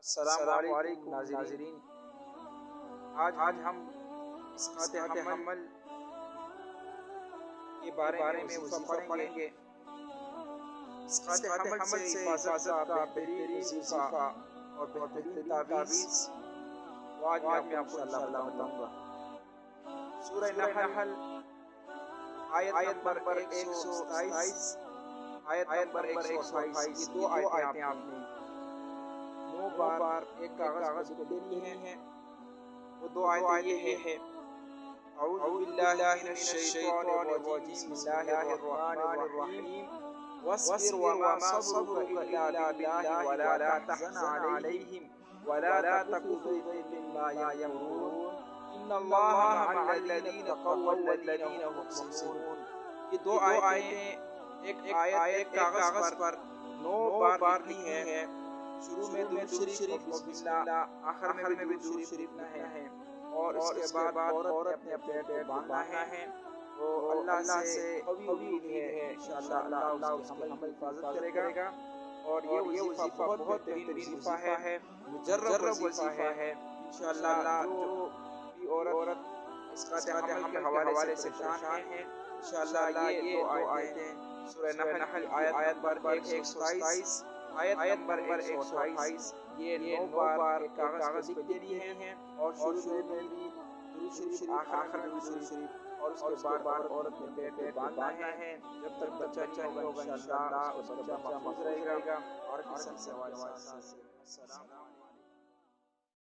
السلام علیکم ناظرین، آج ہم اسقاط حمل کے بارے میں وظیفہ پڑھیں گے۔ اسقاط حمل سے حفاظت کا بہترین وظیفہ اور بہترین تعویذ آج میں آپ کو انشاءاللہ بتاؤں گا۔ سورہ نحل آیت نمبر 127، آیت نمبر 128، یہ دو آیتیں آپ نے 9 بار ایک کاغذ پہ لکھنی ہے۔ وہ دو آیتیں یہ ہے: اعوذ باللہ من الشیطان الرجیم، بسم اللہ الرحمن الرحیم، واصبر وما صبرك الا باللہ ولا تحزن علیہم ولا تک في ضیق مما یمکرون ان اللہ مع الذین اتقوا والذین هم محسنون۔ یہ دو آیتیں ایک آیت کاغذ پر 9 بار لکھنی ہے۔ شروع میں درود شریف اور بسم اللہ، آخر میں بھی درود شریف لکھنا ہے، اور اس کے بعد عورت نے اپنے پیٹ کو باندھنا ہے۔ تو اللہ سے قوی امید ہے انشاءاللہ اللہ اس کے حمل کی حفاظت کرے گا، اور یہ وظیفہ بہت بہترین وظیفہ ہے، مجرب وظیفہ ہے۔ انشاءاللہ جو بھی عورت اسقاط حمل کے حوالے سے پریشان ہے، انشاءاللہ یہ دو آیتیں سورہ نحل کی آیت نمبر 127، آیت نمبر 128، یہ 9 بار ایک کاغذ پہ لکھنی ہے، اور شروع میں بھی درود شریف، آخر میں بھی درود شریف، اور اس کے بعد عورت نے پیٹ پہ باندھنا ہے جب تک بچہ نہیں ہوگا۔ انشاءاللہ اس کا بچہ محفوظ رہے گا اور کسی کے حوالے سے۔ السلام